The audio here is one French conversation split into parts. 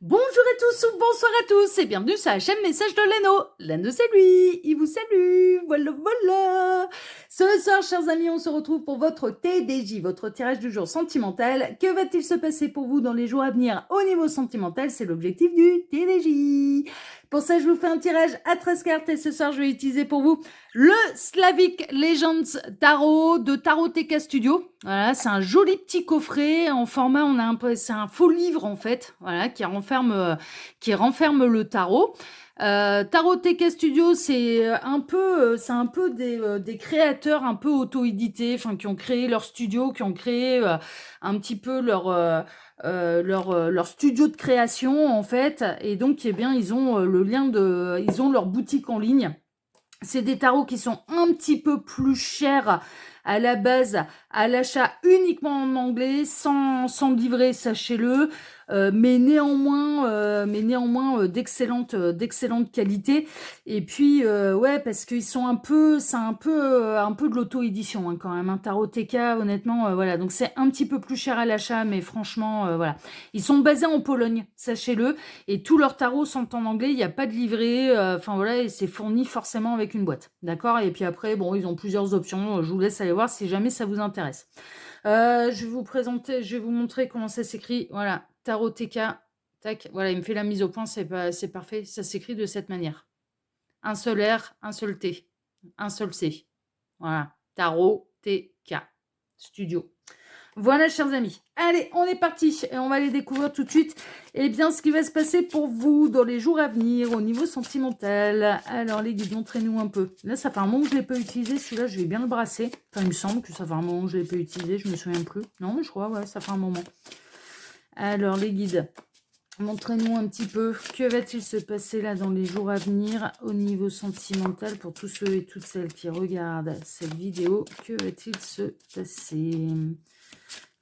Bonjour à tous ou bonsoir à tous et bienvenue sur la chaîne Message de Leno. Leno c'est lui, il vous salue, voilà. Ce soir, chers amis, on se retrouve pour votre TDJ, votre tirage du jour sentimental. Que va-t-il se passer pour vous dans les jours à venir au niveau sentimental? C'est l'objectif du TDJ. Pour ça, je vous fais un tirage à 13 cartes et ce soir, je vais utiliser pour vous le Slavic Legends Tarot de Tarot TK Studio. Voilà, c'est un joli petit coffret en format, c'est un faux livre en fait, voilà, qui renferme le tarot. Tarot TK Studio, c'est un peu des créateurs un peu auto-édités, enfin qui ont créé leur studio, qui ont créé un petit peu leur studio de création en fait, et donc eh bien ils ont ils ont leur boutique en ligne. C'est des tarots qui sont un petit peu plus chers à la base, à l'achat uniquement en anglais, sans livret, sachez-le, mais néanmoins d'excellente qualité. Et puis ouais, parce qu'ils sont c'est un peu de l'auto-édition hein, quand même. Un tarot TK, honnêtement, voilà. Donc c'est un petit peu plus cher à l'achat, mais franchement, voilà. Ils sont basés en Pologne, sachez-le, et tous leurs tarots sont en anglais. Il n'y a pas de livret, enfin voilà, et c'est fourni forcément avec une boîte, d'accord. Et puis après, bon, ils ont plusieurs options. Je vous laisse aller voir si jamais ça vous intéresse. Je vais vous montrer comment ça s'écrit. Voilà, Tarot TK. Tac, voilà, il me fait la mise au point, c'est parfait. Ça s'écrit de cette manière. Un seul R, un seul T, un seul C. Voilà, Tarot TK Studio. Voilà, chers amis. Allez, on est parti. Et on va aller découvrir tout de suite eh bien, ce qui va se passer pour vous dans les jours à venir au niveau sentimental. Alors, les guides, montrez-nous un peu. Là, ça fait un moment que je ne l'ai pas utilisé. Celui-là, je vais bien le brasser. Enfin, il me semble que ça fait un moment que je ne l'ai pas utilisé. Je ne me souviens plus. Non, mais je crois, ouais, ça fait un moment. Alors, les guides, montrez-nous un petit peu. Que va-t-il se passer là dans les jours à venir au niveau sentimental pour tous ceux et toutes celles qui regardent cette vidéo? Que va-t-il se passer?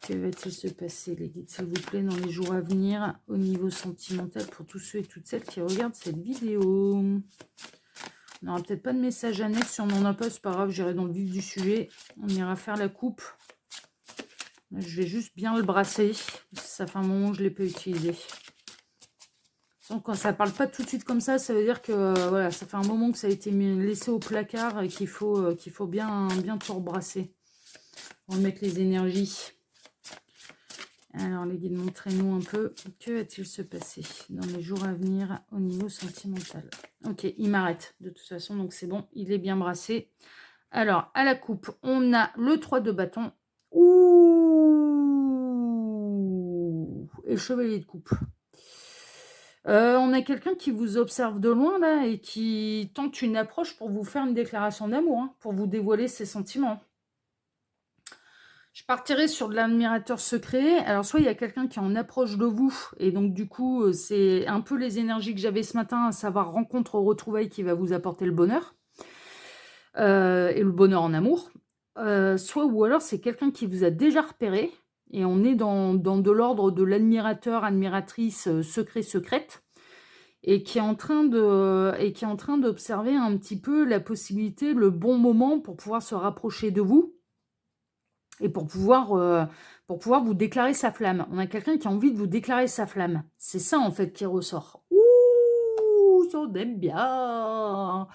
Que va-t-il se passer, les guides, s'il vous plaît, dans les jours à venir, au niveau sentimental, pour tous ceux et toutes celles qui regardent cette vidéo? On n'aura peut-être pas de message annexe. Si on n'en a pas, c'est pas grave, j'irai dans le vif du sujet. On ira faire la coupe. Je vais juste bien le brasser. Ça fait un moment que je ne l'ai pas utilisé. Donc, quand ça ne parle pas tout de suite comme ça veut dire que voilà, ça fait un moment que ça a été laissé au placard et qu'il faut bien tout rebrasser. On va mettre les énergies. Alors, les guides, montrez-nous un peu. Que va-t-il se passer dans les jours à venir au niveau sentimental? Ok, il m'arrête de toute façon, donc c'est bon. Il est bien brassé. Alors, à la coupe, on a le 3 de bâton. Ouh, et le chevalier de coupe. On a quelqu'un qui vous observe de loin, là, et qui tente une approche pour vous faire une déclaration d'amour, hein, pour vous dévoiler ses sentiments. Je partirai sur de l'admirateur secret. Alors, soit il y a quelqu'un qui est en approche de vous, et donc du coup, c'est un peu les énergies que j'avais ce matin, à savoir rencontre retrouvailles qui va vous apporter le bonheur, et le bonheur en amour. Soit, ou alors, c'est quelqu'un qui vous a déjà repéré, et on est dans de l'ordre de l'admirateur, admiratrice, secrète, et qui est en train d'observer un petit peu la possibilité, le bon moment pour pouvoir se rapprocher de vous, et pour pouvoir vous déclarer sa flamme. On a quelqu'un qui a envie de vous déclarer sa flamme. C'est ça, en fait, qui ressort. Ouh, ça on aime bien.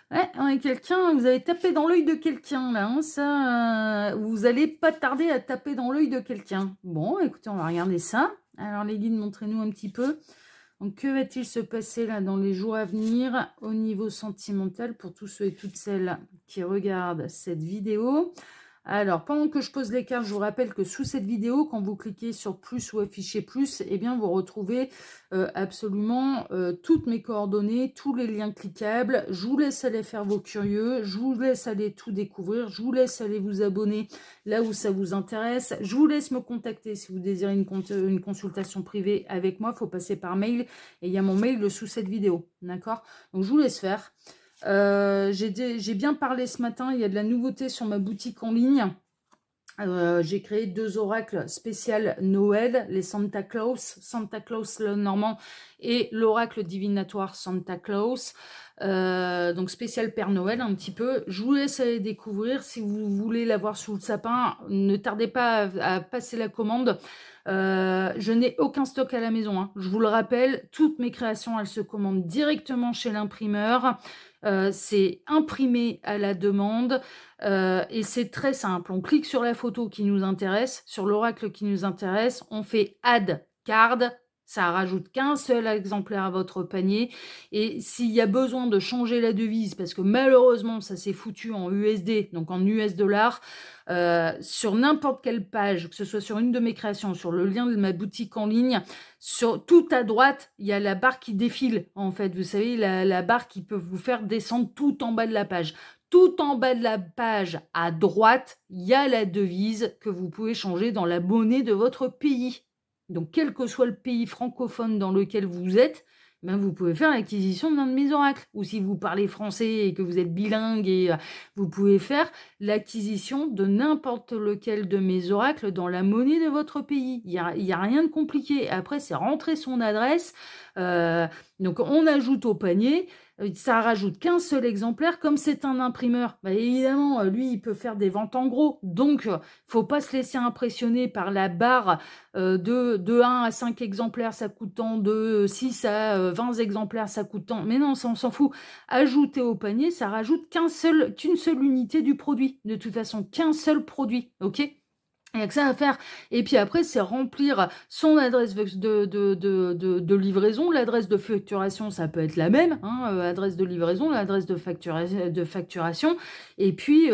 Ouais, on a quelqu'un, vous avez tapé dans l'œil de quelqu'un, là. Hein, ça, vous n'allez pas tarder à taper dans l'œil de quelqu'un. Bon, écoutez, on va regarder ça. Alors, les guides, montrez-nous un petit peu. Donc, que va-t-il se passer, là, dans les jours à venir, au niveau sentimental, pour tous ceux et toutes celles qui regardent cette vidéo? Alors, pendant que je pose les cartes, je vous rappelle que sous cette vidéo, quand vous cliquez sur plus ou afficher plus, eh bien, vous retrouvez absolument toutes mes coordonnées, tous les liens cliquables. Je vous laisse aller faire vos curieux, je vous laisse aller tout découvrir, je vous laisse aller vous abonner là où ça vous intéresse. Je vous laisse me contacter si vous désirez une consultation privée avec moi. Il faut passer par mail et il y a mon mail sous cette vidéo, d'accord? Donc, je vous laisse faire. J'ai bien parlé ce matin, il y a de la nouveauté sur ma boutique en ligne. J'ai créé 2 oracles spécial Noël, les Santa Claus le Normand et l'oracle divinatoire Santa Claus. Donc spécial Père Noël un petit peu. Je vous laisse aller découvrir. Si vous voulez l'avoir sous le sapin, ne tardez pas à passer la commande. Je n'ai aucun stock à la maison, hein. Je vous le rappelle, toutes mes créations, elles se commandent directement chez l'imprimeur. C'est imprimé à la demande et c'est très simple. On clique sur la photo qui nous intéresse, sur l'oracle qui nous intéresse, on fait Add Card, ça rajoute qu'un seul exemplaire à votre panier et s'il y a besoin de changer la devise, parce que malheureusement ça s'est foutu en USD, donc en US dollars, sur n'importe quelle page, que ce soit sur une de mes créations, sur le lien de ma boutique en ligne, sur tout à droite, il y a la barre qui défile, en fait. Vous savez, la barre qui peut vous faire descendre tout en bas de la page. Tout en bas de la page, à droite, il y a la devise que vous pouvez changer dans la monnaie de votre pays. Donc, quel que soit le pays francophone dans lequel vous êtes, ben, vous pouvez faire l'acquisition d'un de mes oracles. Ou si vous parlez français et que vous êtes bilingue, et vous pouvez faire l'acquisition de n'importe lequel de mes oracles dans la monnaie de votre pays. Il y a rien de compliqué. Après, c'est rentrer son adresse. Donc, on ajoute au panier. Ça rajoute qu'un seul exemplaire. Comme c'est un imprimeur, bah évidemment, lui, il peut faire des ventes en gros. Donc, faut pas se laisser impressionner par la barre de 1 à 5 exemplaires, ça coûte tant, de 6 à 20 exemplaires, ça coûte tant. Mais non, ça, on s'en fout. Ajouter au panier, ça rajoute qu'une seule unité du produit. De toute façon, qu'un seul produit, ok ? Il n'y a que ça à faire. Et puis après, c'est remplir son adresse de livraison. L'adresse de facturation, ça peut être la même. Hein, adresse de livraison, l'adresse de facturation. Et puis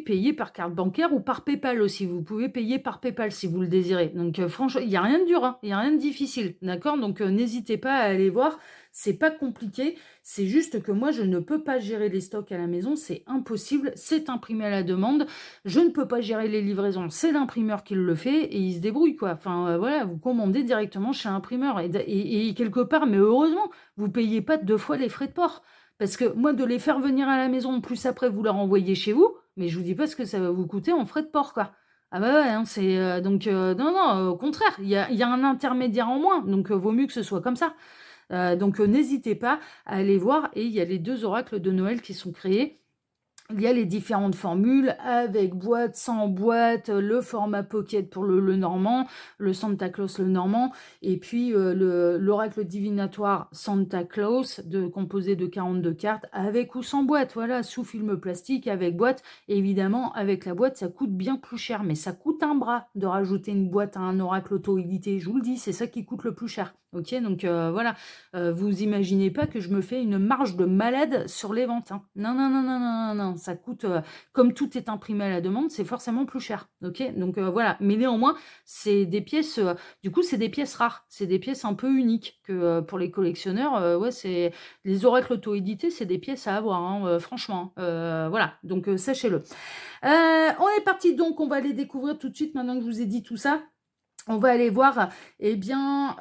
payer par carte bancaire ou par PayPal aussi. Vous pouvez payer par PayPal si vous le désirez. Donc franchement, il n'y a rien de dur. Hein, il n'y a rien de difficile. D'accord ? Donc n'hésitez pas à aller voir. C'est pas compliqué. C'est juste que moi, je ne peux pas gérer les stocks à la maison. C'est impossible. C'est imprimé à la demande. Je ne peux pas gérer les livraisons, c'est l'imprimeur qui le fait et il se débrouille quoi. Enfin voilà, vous commandez directement chez l'imprimeur et quelque part, mais heureusement, vous payez pas 2 fois les frais de port. Parce que moi, de les faire venir à la maison, plus après vous leur envoyer chez vous, mais je vous dis pas ce que ça va vous coûter en frais de port quoi. Ah bah ouais, hein, c'est donc non, au contraire, il y a un intermédiaire en moins, donc vaut mieux que ce soit comme ça. Donc n'hésitez pas à aller voir et il y a les 2 oracles de Noël qui sont créés. Il y a les différentes formules avec boîte, sans boîte, le format pocket pour le normand, le Santa Claus le normand, et puis l'oracle divinatoire Santa Claus composé de 42 cartes avec ou sans boîte, voilà, sous film plastique, avec boîte. Et évidemment, avec la boîte, ça coûte bien plus cher, mais ça coûte un bras de rajouter une boîte à un oracle auto-édité, je vous le dis, c'est ça qui coûte le plus cher. Ok, donc voilà, vous imaginez pas que je me fais une marge de malade sur les ventes. Hein. Non, non, non, non, non, non, non, ça coûte, comme tout est imprimé à la demande, c'est forcément plus cher. Ok, donc voilà, mais néanmoins, c'est des pièces, du coup, c'est des pièces rares, c'est des pièces un peu uniques que pour les collectionneurs, ouais, c'est les oracles auto-édités, c'est des pièces à avoir, hein, franchement. Voilà, donc sachez-le. On est parti, donc on va aller découvrir tout de suite maintenant que je vous ai dit tout ça. On va aller voir, eh bien,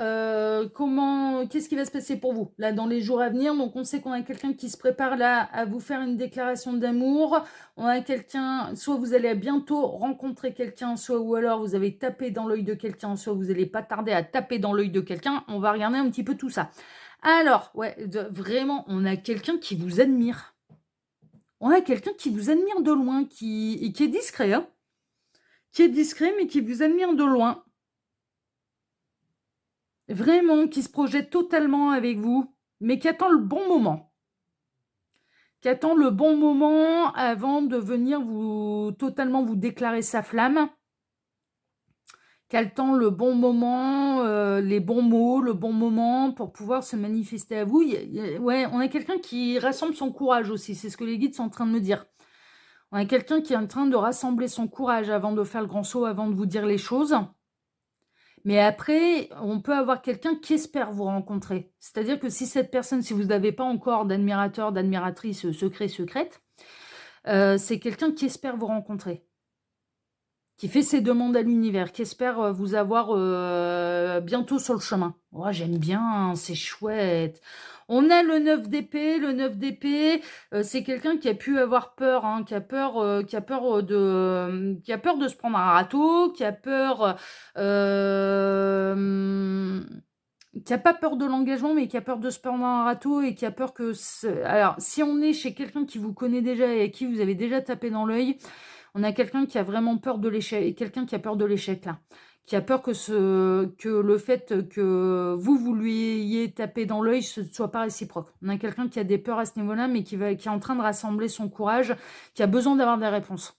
qu'est-ce qui va se passer pour vous, là, dans les jours à venir. Donc, on sait qu'on a quelqu'un qui se prépare, là, à vous faire une déclaration d'amour. On a quelqu'un, soit vous allez bientôt rencontrer quelqu'un, soit ou alors vous avez tapé dans l'œil de quelqu'un, soit vous n'allez pas tarder à taper dans l'œil de quelqu'un. On va regarder un petit peu tout ça. Alors, ouais, vraiment, on a quelqu'un qui vous admire. On a quelqu'un qui vous admire de loin, qui est discret, hein. Qui est discret, mais qui vous admire de loin. Vraiment, qui se projette totalement avec vous, mais qui attend le bon moment. Qui attend le bon moment avant de venir totalement vous déclarer sa flamme. Qui attend le bon moment, les bons mots, le bon moment pour pouvoir se manifester à vous. Ouais, on a quelqu'un qui rassemble son courage aussi, c'est ce que les guides sont en train de me dire. On a quelqu'un qui est en train de rassembler son courage avant de faire le grand saut, avant de vous dire les choses. Mais après, on peut avoir quelqu'un qui espère vous rencontrer. C'est-à-dire que si cette personne, si vous n'avez pas encore d'admirateur, d'admiratrice secrète, c'est quelqu'un qui espère vous rencontrer. Qui fait ses demandes à l'univers, qui espère vous avoir bientôt sur le chemin. Oh, j'aime bien, c'est chouette. On a le 9 d'épée. Le 9 d'épée, c'est quelqu'un qui a pu avoir peur, hein, qui a peur de se prendre un râteau, qui a peur, qui a pas peur de l'engagement, mais qui a peur de se prendre un râteau et qui a peur que... Alors, si on est chez quelqu'un qui vous connaît déjà et à qui vous avez déjà tapé dans l'œil, On a quelqu'un qui a vraiment peur de l'échec, quelqu'un qui a peur de l'échec là, qui a peur que le fait que vous lui ayez tapé dans l'œil, ce ne soit pas réciproque. On a quelqu'un qui a des peurs à ce niveau-là, mais qui est en train de rassembler son courage, qui a besoin d'avoir des réponses.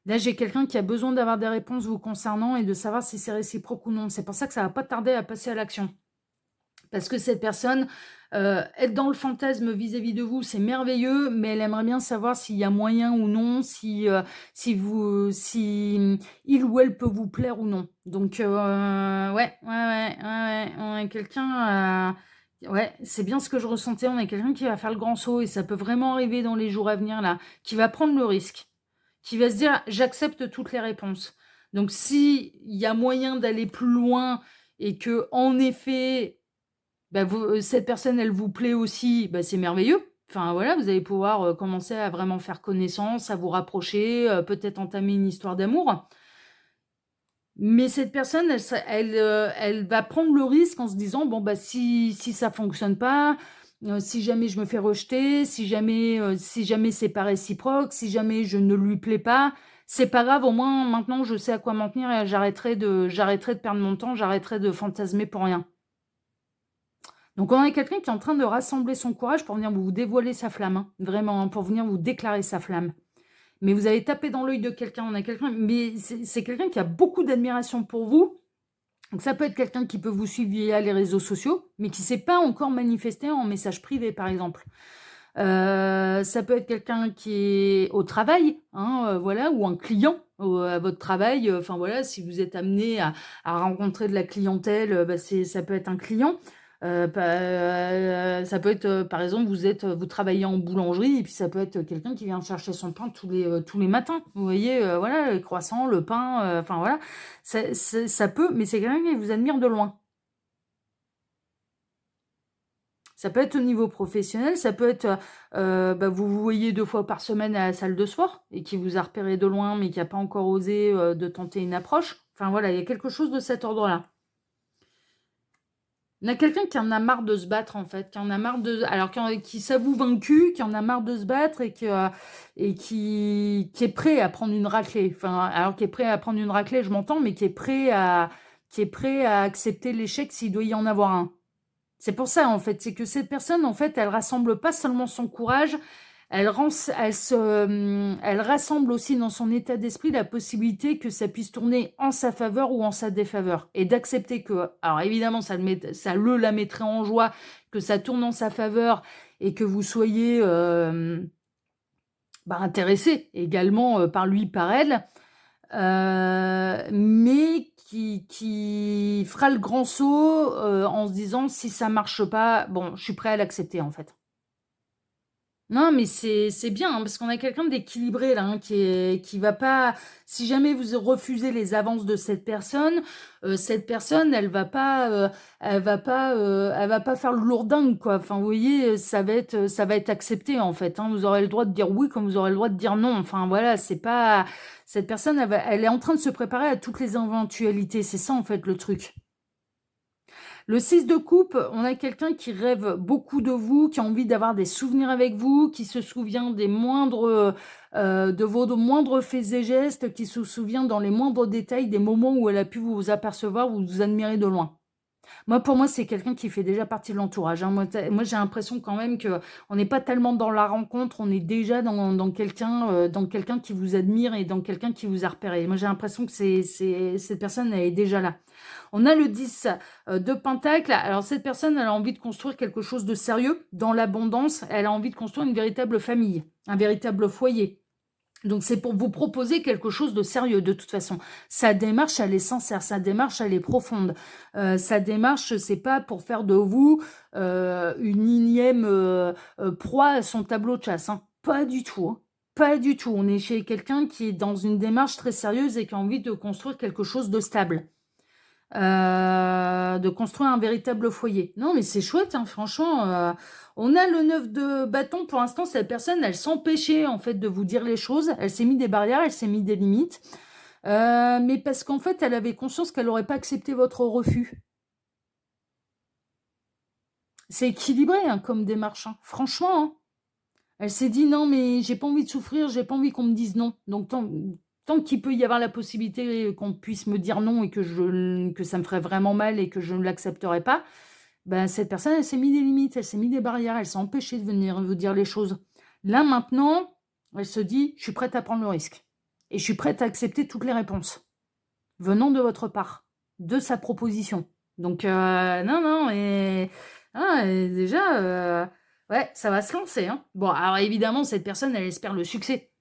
Là, j'ai quelqu'un qui a besoin d'avoir des réponses vous concernant et de savoir si c'est réciproque ou non. C'est pour ça que ça ne va pas tarder à passer à l'action. Parce que cette personne, être dans le fantasme vis-à-vis de vous, c'est merveilleux, mais elle aimerait bien savoir s'il y a moyen ou non, si il ou elle peut vous plaire ou non. Donc, on est quelqu'un... ouais, c'est bien ce que je ressentais. On est quelqu'un qui va faire le grand saut et ça peut vraiment arriver dans les jours à venir, là, qui va prendre le risque, qui va se dire, j'accepte toutes les réponses. Donc, s'il y a moyen d'aller plus loin et que, en effet... Bah, cette personne, elle vous plaît aussi, bah, c'est merveilleux. Enfin voilà, vous allez pouvoir commencer à vraiment faire connaissance, à vous rapprocher, peut-être entamer une histoire d'amour. Mais cette personne, elle va prendre le risque en se disant, bon, bah, si ça fonctionne pas, si jamais je me fais rejeter, si jamais c'est pas réciproque, si jamais je ne lui plais pas, c'est pas grave, au moins maintenant je sais à quoi m'en tenir et j'arrêterai de perdre mon temps, j'arrêterai de fantasmer pour rien. Donc on a quelqu'un qui est en train de rassembler son courage pour venir vous dévoiler sa flamme, hein, vraiment, hein, pour venir vous déclarer sa flamme. Mais vous avez tapé dans l'œil de quelqu'un, on a quelqu'un, mais c'est quelqu'un qui a beaucoup d'admiration pour vous. Donc ça peut être quelqu'un qui peut vous suivre via les réseaux sociaux, mais qui ne s'est pas encore manifesté en message privé, par exemple. Ça peut être quelqu'un qui est au travail, hein, voilà, ou un client à votre travail. Enfin voilà, si vous êtes amené à rencontrer de la clientèle, bah, ça peut être un client. Ça peut être, par exemple, vous travaillez en boulangerie et puis ça peut être quelqu'un qui vient chercher son pain tous les matins. Vous voyez, voilà, les croissants, le pain, enfin voilà, ça peut, mais c'est quelqu'un qui vous admire de loin. Ça peut être au niveau professionnel, ça peut être, bah, vous vous voyez 2 fois par semaine à la salle de sport et qui vous a repéré de loin, mais qui n'a pas encore osé de tenter une approche. Enfin voilà, il y a quelque chose de cet ordre-là. On a quelqu'un qui en a marre de se battre, en fait, qui en a marre de... Alors, qui s'avoue vaincu, qui en a marre de se battre et qui est prêt à prendre une raclée. Enfin, alors qui est prêt à prendre une raclée, je m'entends, mais qui est prêt à accepter l'échec s'il doit y en avoir un. C'est pour ça, en fait, c'est que cette personne, en fait, elle rassemble pas seulement son courage, elle rassemble aussi dans son état d'esprit la possibilité que ça puisse tourner en sa faveur ou en sa défaveur. Et d'accepter que, alors évidemment, ça la mettrait en joie, que ça tourne en sa faveur et que vous soyez intéressé également par lui, par elle, mais qui fera le grand saut en se disant, si ça marche pas, bon, je suis prêt à l'accepter, en fait. Non, mais c'est bien, hein, parce qu'on a quelqu'un d'équilibré là, hein, qui va pas. Si jamais vous refusez les avances de cette personne, elle va pas faire le lourdingue, quoi. Enfin, vous voyez, ça va être accepté en fait, hein. Vous aurez le droit de dire oui, comme vous aurez le droit de dire non. Enfin, voilà, c'est pas. Cette personne, elle est en train de se préparer à toutes les éventualités. C'est ça en fait le truc. Le 6 de coupe, on a quelqu'un qui rêve beaucoup de vous, qui a envie d'avoir des souvenirs avec vous, qui se souvient de vos moindres faits et gestes, qui se souvient dans les moindres détails des moments où elle a pu vous apercevoir ou vous admirer de loin. Pour moi, c'est quelqu'un qui fait déjà partie de l'entourage, hein. Moi, j'ai l'impression quand même que on n'est pas tellement dans la rencontre, on est déjà dans quelqu'un qui vous admire et dans quelqu'un qui vous a repéré. Moi, j'ai l'impression que cette personne, elle est déjà là. On a le 10 de Pentacle. Alors, cette personne, elle a envie de construire quelque chose de sérieux, dans l'abondance. Elle a envie de construire une véritable famille, un véritable foyer. Donc, c'est pour vous proposer quelque chose de sérieux, de toute façon. Sa démarche, elle est sincère. Sa démarche, elle est profonde. Sa démarche, c'est pas pour faire de vous une énième proie à son tableau de chasse, hein. Pas du tout, hein. Pas du tout. On est chez quelqu'un qui est dans une démarche très sérieuse et qui a envie de construire quelque chose de stable. De construire un véritable foyer. Non, mais c'est chouette, hein, franchement. On a le 9 de bâton. Pour l'instant, cette personne, elle s'empêchait en fait de vous dire les choses. Elle s'est mis des barrières, elle s'est mis des limites. Mais parce qu'en fait, elle avait conscience qu'elle n'aurait pas accepté votre refus. C'est équilibré, hein, comme démarche, hein. Franchement, hein. Elle s'est dit non, mais j'ai pas envie de souffrir, j'ai pas envie qu'on me dise non. Donc tant qu'il peut y avoir la possibilité qu'on puisse me dire non et que ça me ferait vraiment mal et que je ne l'accepterai pas, ben, cette personne, elle s'est mis des limites, elle s'est mis des barrières, elle s'est empêchée de venir vous dire les choses. Là, maintenant, elle se dit, je suis prête à prendre le risque. Et je suis prête à accepter toutes les réponses venant de votre part, de sa proposition. Donc, non, et déjà, ouais, ça va se lancer. Hein. Bon, alors évidemment, cette personne, elle espère le succès.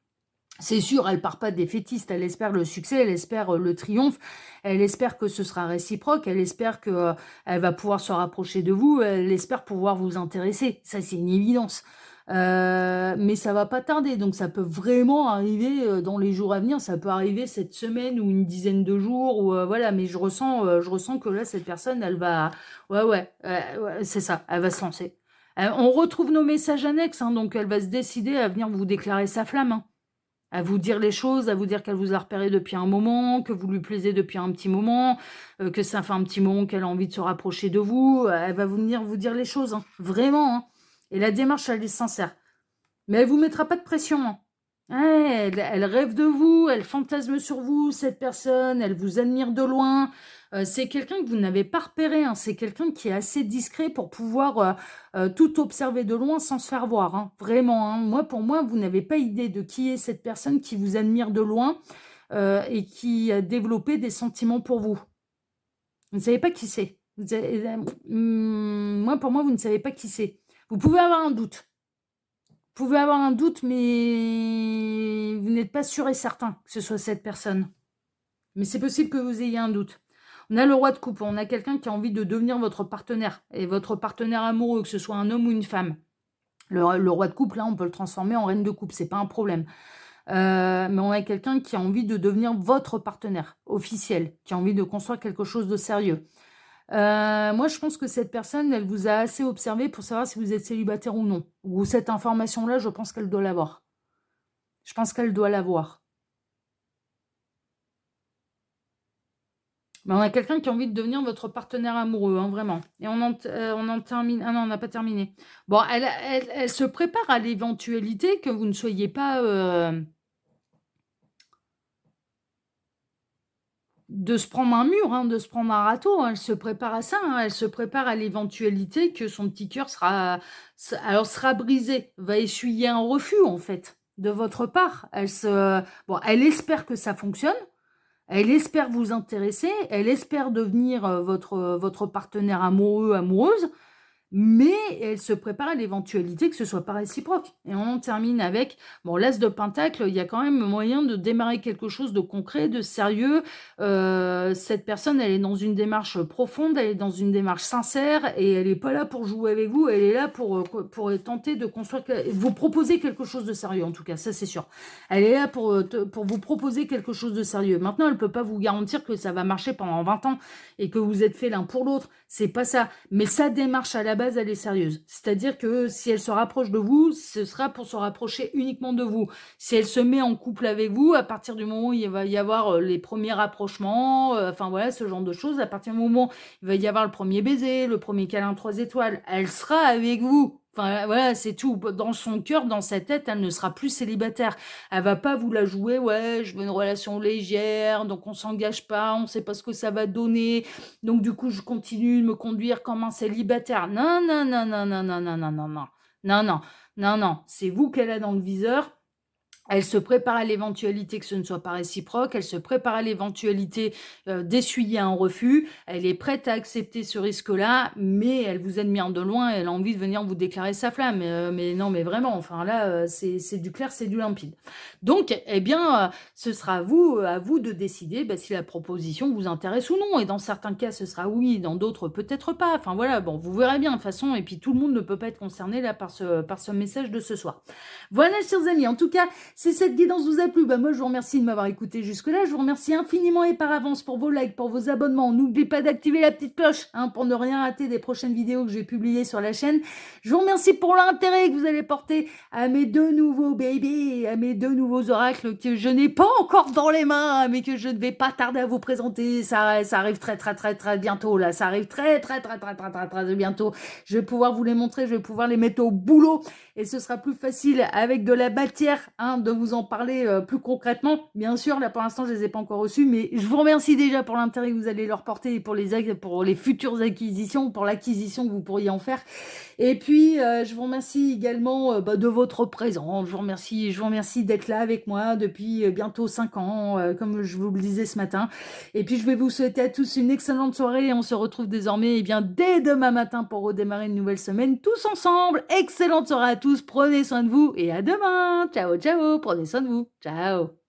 C'est sûr, elle part pas défaitiste, elle espère le succès, elle espère le triomphe, elle espère que ce sera réciproque, elle espère que elle va pouvoir se rapprocher de vous, elle espère pouvoir vous intéresser. Ça, c'est une évidence. Mais ça va pas tarder, donc ça peut vraiment arriver dans les jours à venir, ça peut arriver cette semaine ou une dizaine de jours, ou voilà, mais je ressens que là, cette personne, elle va, ouais, c'est ça, elle va se lancer. On retrouve nos messages annexes, hein, donc elle va se décider à venir vous déclarer sa flamme, hein, à vous dire les choses, à vous dire qu'elle vous a repéré depuis un moment, que vous lui plaisez depuis un petit moment, que ça fait un petit moment qu'elle a envie de se rapprocher de vous. Elle va venir vous dire les choses, hein, vraiment. Hein. Et la démarche, elle est sincère. Mais elle vous mettra pas de pression. Hein. Ouais, elle rêve de vous, elle fantasme sur vous, cette personne, elle vous admire de loin. C'est quelqu'un que vous n'avez pas repéré, hein. C'est quelqu'un qui est assez discret pour pouvoir tout observer de loin sans se faire voir. Hein. Vraiment, hein. Moi, pour moi, vous n'avez pas idée de qui est cette personne qui vous admire de loin et qui a développé des sentiments pour vous. Vous ne savez pas qui c'est. Moi, pour moi, vous ne savez pas qui c'est. Vous pouvez avoir un doute. Vous pouvez avoir un doute, mais vous n'êtes pas sûr et certain que ce soit cette personne. Mais c'est possible que vous ayez un doute. On a le roi de coupe, on a quelqu'un qui a envie de devenir votre partenaire, et votre partenaire amoureux, que ce soit un homme ou une femme. Le roi de coupe, là, on peut le transformer en reine de coupe, c'est pas un problème. Mais on a quelqu'un qui a envie de devenir votre partenaire officiel, qui a envie de construire quelque chose de sérieux. Moi, je pense que cette personne, elle vous a assez observé pour savoir si vous êtes célibataire ou non. Ou cette information-là, je pense qu'elle doit l'avoir. Je pense qu'elle doit l'avoir. Mais on a quelqu'un qui a envie de devenir votre partenaire amoureux, hein, vraiment. Et on en termine... Ah non, on n'a pas terminé. Bon, elle se prépare à l'éventualité que vous ne soyez pas... de se prendre un mur, hein, de se prendre un râteau. Hein. Elle se prépare à ça. Hein. Elle se prépare à l'éventualité que son petit cœur sera brisé, va essuyer un refus, en fait, de votre part. Elle espère que ça fonctionne. Elle espère vous intéresser. Elle espère devenir votre partenaire amoureux, amoureuse. Mais elle se prépare à l'éventualité que ce soit pas réciproque. Et on en termine avec, bon, l'as de pentacle, il y a quand même moyen de démarrer quelque chose de concret, de sérieux. Cette personne, elle est dans une démarche profonde, elle est dans une démarche sincère, et elle n'est pas là pour jouer avec vous, elle est là pour tenter de construire, vous proposer quelque chose de sérieux, en tout cas, ça c'est sûr. Elle est là pour vous proposer quelque chose de sérieux. Maintenant, elle peut pas vous garantir que ça va marcher pendant 20 ans, et que vous êtes fait l'un pour l'autre. C'est pas ça. Mais sa démarche à la base, elle est sérieuse. C'est-à-dire que si elle se rapproche de vous, ce sera pour se rapprocher uniquement de vous. Si elle se met en couple avec vous, à partir du moment où il va y avoir les premiers rapprochements, enfin voilà, ce genre de choses, à partir du moment où il va y avoir le premier baiser, le premier câlin 3 étoiles, elle sera avec vous. Enfin voilà, c'est tout. Dans son cœur, dans sa tête, elle ne sera plus célibataire. Elle va pas vous la jouer, ouais, je veux une relation légère, donc on s'engage pas, on sait pas ce que ça va donner, donc du coup je continue de me conduire comme un célibataire. Non, non, non, non, non, non, non, non, non, non, non, non, non, non, c'est vous qu'elle a dans le viseur. Elle se prépare à l'éventualité que ce ne soit pas réciproque, elle se prépare à l'éventualité d'essuyer un refus, elle est prête à accepter ce risque-là, mais elle vous admire de loin, elle a envie de venir vous déclarer sa flamme. Mais non, mais vraiment, enfin là, c'est du clair, c'est du limpide. Donc, eh bien, ce sera à vous de décider si la proposition vous intéresse ou non. Et dans certains cas, ce sera oui, dans d'autres, peut-être pas. Enfin voilà, bon, vous verrez bien de toute façon, et puis tout le monde ne peut pas être concerné là par ce message de ce soir. Voilà, chers amis, en tout cas, si cette guidance vous a plu, moi je vous remercie de m'avoir écouté jusque-là. Je vous remercie infiniment et par avance pour vos likes, pour vos abonnements. N'oubliez pas d'activer la petite cloche pour ne rien rater des prochaines vidéos que je vais publier sur la chaîne. Je vous remercie pour l'intérêt que vous allez porter à mes 2 nouveaux bébés, à mes 2 nouveaux oracles que je n'ai pas encore dans les mains, mais que je ne vais pas tarder à vous présenter. Ça arrive très très très très bientôt là. Ça arrive très très très très très très très bientôt. Je vais pouvoir vous les montrer, je vais pouvoir les mettre au boulot et ce sera plus facile avec de la matière, de vous en parler plus concrètement. Bien sûr, là pour l'instant, je les ai pas encore reçus, mais je vous remercie déjà pour l'intérêt que vous allez leur porter et pour les futures acquisitions, pour l'acquisition que vous pourriez en faire. Et puis, je vous remercie également de votre présence. Je vous remercie d'être là avec moi depuis bientôt 5 ans, comme je vous le disais ce matin. Et puis, je vais vous souhaiter à tous une excellente soirée. Et on se retrouve désormais dès demain matin pour redémarrer une nouvelle semaine tous ensemble. Excellente soirée à tous. Prenez soin de vous et à demain. Ciao, ciao. Prenez soin de vous. Ciao.